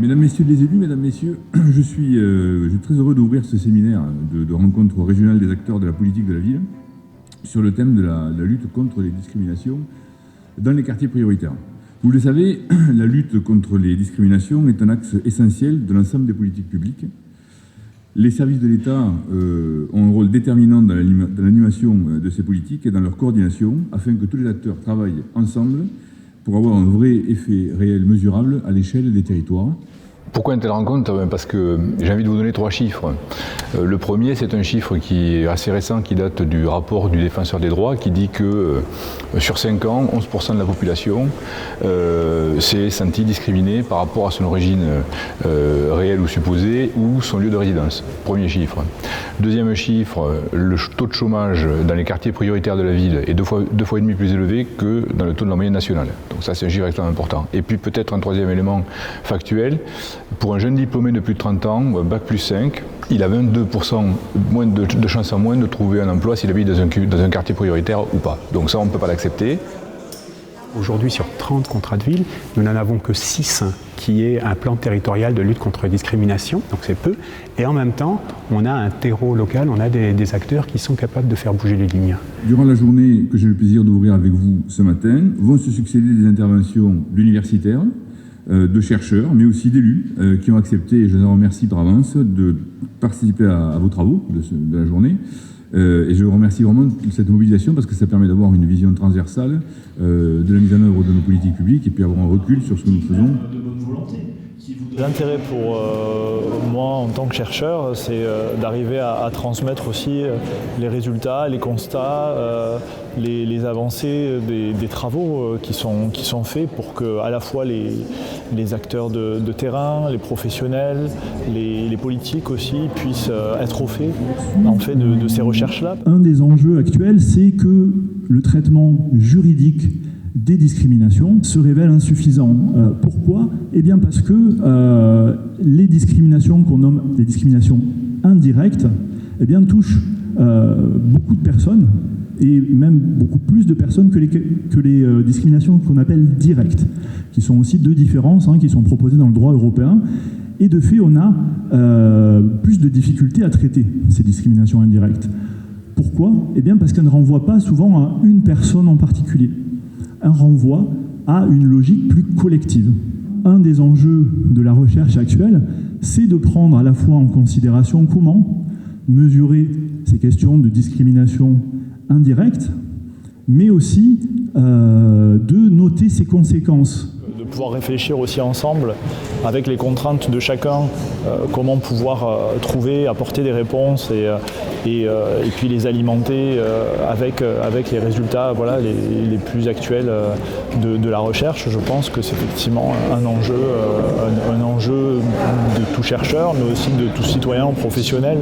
Mesdames, Messieurs les élus, Mesdames, Messieurs, je suis très heureux d'ouvrir ce séminaire de rencontre régionale des acteurs de la politique de la ville sur le thème de la lutte contre les discriminations dans les quartiers prioritaires. Vous le savez, la lutte contre les discriminations est un axe essentiel de l'ensemble des politiques publiques. Les services de l'État ont un rôle déterminant dans l'animation de ces politiques et dans leur coordination afin que tous les acteurs travaillent ensemble pour avoir un vrai effet réel mesurable à l'échelle des territoires. Pourquoi une telle rencontre ? Parce que j'ai envie de vous donner 3 chiffres. Le premier, c'est un chiffre qui est assez récent, qui date du rapport du Défenseur des droits, qui dit que sur 5 ans, 11% de la population s'est sentie discriminée par rapport à son origine réelle ou supposée ou son lieu de résidence. Premier chiffre. Deuxième chiffre, le taux de chômage dans les quartiers prioritaires de la ville est deux fois et demi plus élevé que dans le taux de la moyenne nationale. Donc ça, c'est un chiffre extrêmement important. Et puis peut-être un troisième élément factuel. Pour un jeune diplômé de plus de 30 ans, bac plus 5, il a 22% moins de chances en moins de trouver un emploi s'il habite dans un quartier prioritaire ou pas. Donc ça, on ne peut pas l'accepter. Aujourd'hui, sur 30 contrats de ville, nous n'en avons que 6 qui est un plan territorial de lutte contre la discrimination, donc c'est peu. Et en même temps, on a un terreau local, on a des acteurs qui sont capables de faire bouger les lignes. Durant la journée que j'ai le plaisir d'ouvrir avec vous ce matin, vont se succéder des interventions d'universitaires, de chercheurs, mais aussi d'élus qui ont accepté, et je les en remercie par avance, de participer à vos travaux de la journée. Et je remercie vraiment de cette mobilisation parce que ça permet d'avoir une vision transversale de la mise en œuvre de nos politiques publiques et puis avoir un recul sur ce que nous faisons. De bonne volonté. L'intérêt pour moi en tant que chercheur, c'est d'arriver à transmettre aussi les résultats, les constats, les avancées des travaux qui sont faits pour que à la fois les acteurs de terrain, les professionnels, les politiques aussi puissent être au fait en fait de ces recherches-là. Un des enjeux actuels, c'est que le traitement juridique des discriminations se révèle insuffisant. Pourquoi ? Eh bien parce que les discriminations qu'on nomme les discriminations indirectes eh bien, touchent beaucoup de personnes et même beaucoup plus de personnes que les discriminations qu'on appelle directes, qui sont aussi 2 différences qui sont proposées dans le droit européen. Et de fait, on a plus de difficultés à traiter ces discriminations indirectes. Pourquoi ? Eh bien parce qu'elles ne renvoient pas souvent à une personne en particulier. Un renvoi à une logique plus collective. Un des enjeux de la recherche actuelle, c'est de prendre à la fois en considération comment mesurer ces questions de discrimination indirecte, mais aussi de noter ses conséquences. De pouvoir réfléchir aussi ensemble, avec les contraintes de chacun, comment pouvoir apporter des réponses et puis les alimenter avec les résultats les plus actuels de la recherche. Je pense que c'est effectivement un enjeu de tout chercheur, mais aussi de tout citoyen professionnel.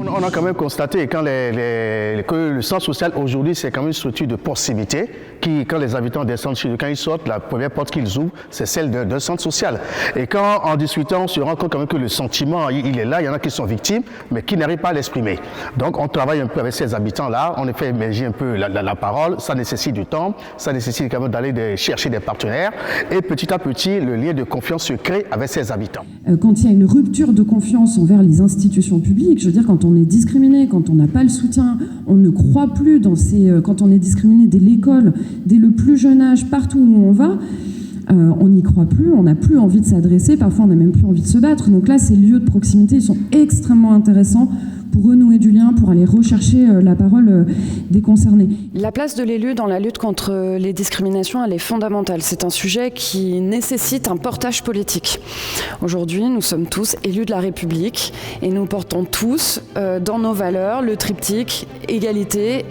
On a quand même constaté que le centre social aujourd'hui, c'est quand même une structure de proximité qui, quand les habitants descendent chez eux, quand ils sortent, la première porte qu'ils ouvrent, c'est celle d'un centre social. Et quand, en discutant, on se rend compte quand même que le sentiment, il est là, il y en a qui sont victimes, mais qui n'arrivent pas à l'exprimer. Donc, on travaille un peu avec ces habitants-là, on les fait émerger un peu la parole, ça nécessite du temps, ça nécessite quand même d'aller chercher des partenaires, et petit à petit, le lien de confiance se crée avec ces habitants. Quand il y a une rupture de confiance envers les institutions publiques, je veux dire, quand on est discriminé, quand on n'a pas le soutien, on ne croit plus quand on est discriminé dès l'école, dès le plus jeune âge, partout où on va, on n'y croit plus, on n'a plus envie de s'adresser, parfois on n'a même plus envie de se battre. Donc là, ces lieux de proximité, ils sont extrêmement intéressants pour renouer du lien, pour aller rechercher la parole des concernés. La place de l'élu dans la lutte contre les discriminations, elle est fondamentale. C'est un sujet qui nécessite un portage politique. Aujourd'hui, nous sommes tous élus de la République et nous portons tous dans nos valeurs le triptyque égalité,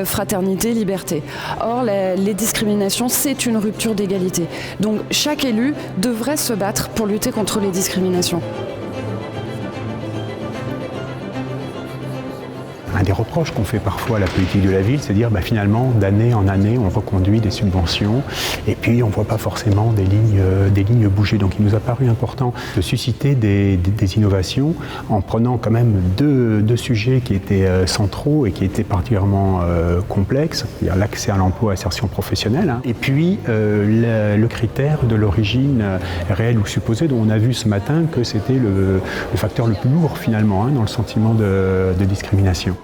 fraternité, liberté. Or, les discriminations, c'est une rupture d'égalité. Donc, chaque élu devrait se battre pour lutter contre les discriminations. un des reproches qu'on fait parfois à la politique de la ville, c'est de dire finalement, d'année en année, on reconduit des subventions et puis on ne voit pas forcément des lignes bouger. Donc il nous a paru important de susciter des innovations en prenant quand même deux sujets qui étaient centraux et qui étaient particulièrement complexes, c'est-à-dire l'accès à l'emploi, à l'insertion professionnelle, et puis le critère de l'origine réelle ou supposée, dont on a vu ce matin que c'était le facteur le plus lourd finalement dans le sentiment de discrimination.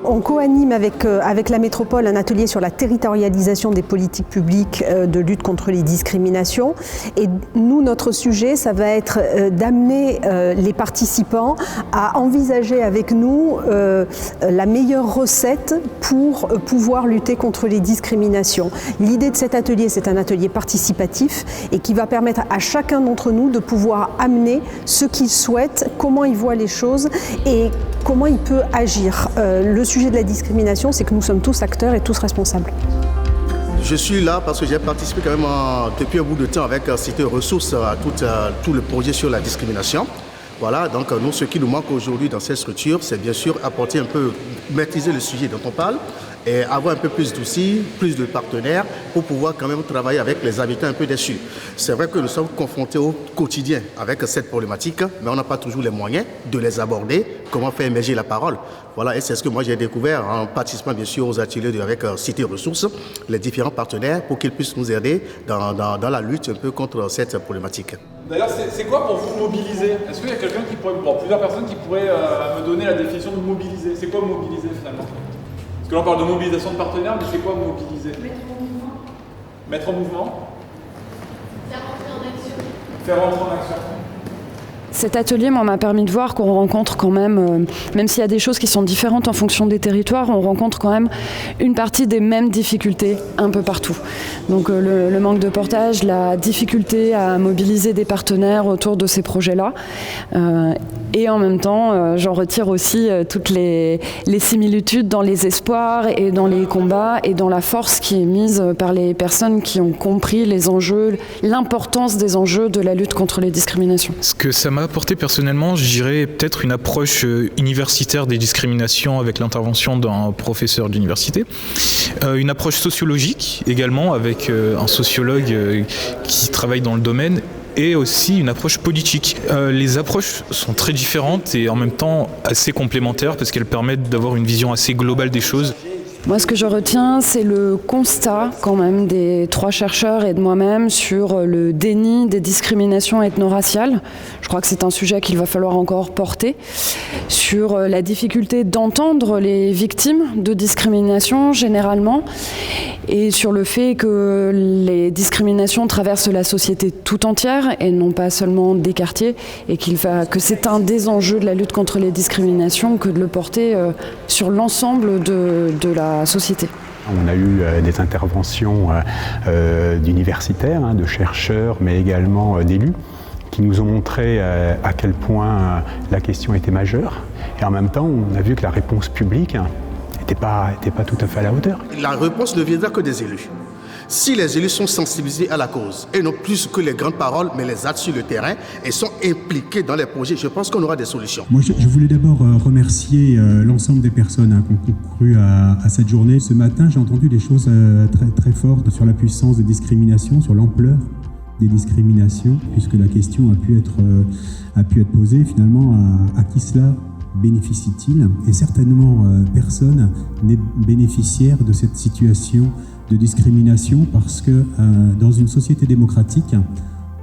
On co-anime avec la métropole un atelier sur la territorialisation des politiques publiques de lutte contre les discriminations. Et nous, notre sujet, ça va être d'amener les participants à envisager avec nous la meilleure recette pour pouvoir lutter contre les discriminations. L'idée de cet atelier, c'est un atelier participatif et qui va permettre à chacun d'entre nous de pouvoir amener ce qu'il souhaite, comment il voit les choses et comment il peut agir. Le sujet de la discrimination, c'est que nous sommes tous acteurs et tous responsables. Je suis là parce que j'ai participé quand même depuis un bout de temps avec Cité Ressources à tout le projet sur la discrimination. Voilà, donc nous, ce qui nous manque aujourd'hui dans cette structure, c'est bien sûr apporter un peu, maîtriser le sujet dont on parle et avoir un peu plus d'outils, plus de partenaires pour pouvoir quand même travailler avec les habitants un peu déçus. C'est vrai que nous sommes confrontés au quotidien avec cette problématique, mais on n'a pas toujours les moyens de les aborder, comment faire émerger la parole. Voilà, et c'est ce que moi j'ai découvert en participant bien sûr aux ateliers avec Cité Ressources, les différents partenaires pour qu'ils puissent nous aider dans la lutte un peu contre cette problématique. D'ailleurs, c'est quoi pour vous mobiliser? Est-ce qu'il y a quelqu'un qui pourrait, plusieurs personnes qui pourraient me donner la définition de mobiliser? C'est quoi mobiliser finalement? Parce que là on parle de mobilisation de partenaires, mais c'est quoi mobiliser? Mettre en mouvement. Mettre en mouvement? Faire rentrer en action. Faire rentrer en action. Cet atelier m'a permis de voir qu'on rencontre quand même s'il y a des choses qui sont différentes en fonction des territoires, on rencontre quand même une partie des mêmes difficultés un peu partout. Donc le manque de portage, la difficulté à mobiliser des partenaires autour de ces projets-là. Et en même temps, j'en retire aussi toutes les similitudes dans les espoirs et dans les combats et dans la force qui est mise par les personnes qui ont compris les enjeux, l'importance des enjeux de la lutte contre les discriminations. Ce que ça m'a apporté personnellement, je dirais peut-être une approche universitaire des discriminations avec l'intervention d'un professeur d'université, une approche sociologique également avec un sociologue qui travaille dans le domaine, et aussi une approche politique. Les approches sont très différentes et en même temps assez complémentaires parce qu'elles permettent d'avoir une vision assez globale des choses. Moi, ce que je retiens, c'est le constat quand même des 3 chercheurs et de moi-même sur le déni des discriminations ethno-raciales. Je crois que c'est un sujet qu'il va falloir encore porter. Sur la difficulté d'entendre les victimes de discrimination généralement et sur le fait que les discriminations traversent la société tout entière et non pas seulement des quartiers et que c'est un des enjeux de la lutte contre les discriminations que de le porter sur l'ensemble de la société. On a eu des interventions d'universitaires, de chercheurs, mais également d'élus, qui nous ont montré à quel point la question était majeure. Et en même temps, on a vu que la réponse publique n'était pas tout à fait à la hauteur. La réponse ne viendra que des élus. Si les élus sont sensibilisés à la cause, et non plus que les grandes paroles, mais les actes sur le terrain, et sont impliqués dans les projets, je pense qu'on aura des solutions. Moi, je voulais d'abord remercier l'ensemble des personnes qui ont concouru à cette journée. Ce matin, j'ai entendu des choses très, très fortes sur la puissance des discriminations, sur l'ampleur des discriminations, puisque la question a pu être posée finalement à qui cela bénéficie-t-il? Et certainement personne n'est bénéficiaire de cette situation de discrimination parce que dans une société démocratique,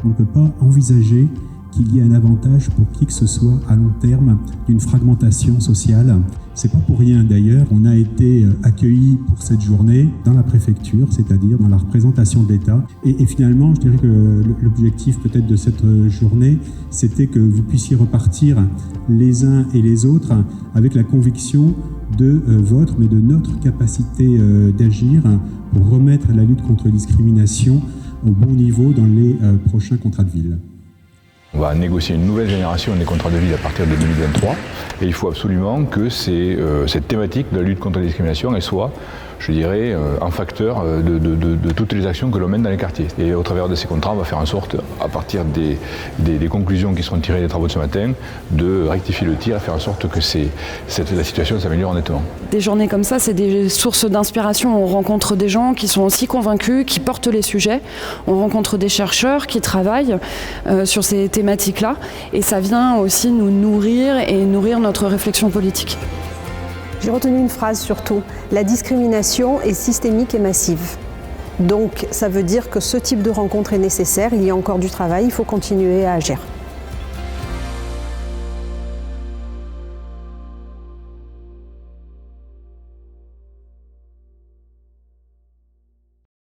on ne peut pas envisager qu'il y ait un avantage pour qui que ce soit à long terme d'une fragmentation sociale. C'est pas pour rien d'ailleurs, on a été accueillis pour cette journée dans la préfecture, c'est-à-dire dans la représentation de l'État. Et finalement, je dirais que l'objectif peut-être de cette journée, c'était que vous puissiez repartir les uns et les autres avec la conviction de votre, mais de notre capacité d'agir pour remettre la lutte contre les discriminations au bon niveau dans les prochains contrats de ville. On va négocier une nouvelle génération des contrats de ville à partir de 2023 et il faut absolument que cette thématique de la lutte contre la discrimination elle soit, je dirais, un facteur de toutes les actions que l'on mène dans les quartiers. Et au travers de ces contrats, on va faire en sorte, à partir des conclusions qui seront tirées des travaux de ce matin, de rectifier le tir et faire en sorte que la situation s'améliore nettement. Des journées comme ça, c'est des sources d'inspiration. On rencontre des gens qui sont aussi convaincus, qui portent les sujets. On rencontre des chercheurs qui travaillent sur ces thématiques-là. Et ça vient aussi nous nourrir et nourrir notre réflexion politique. J'ai retenu une phrase surtout, la discrimination est systémique et massive. Donc ça veut dire que ce type de rencontre est nécessaire, il y a encore du travail, il faut continuer à agir.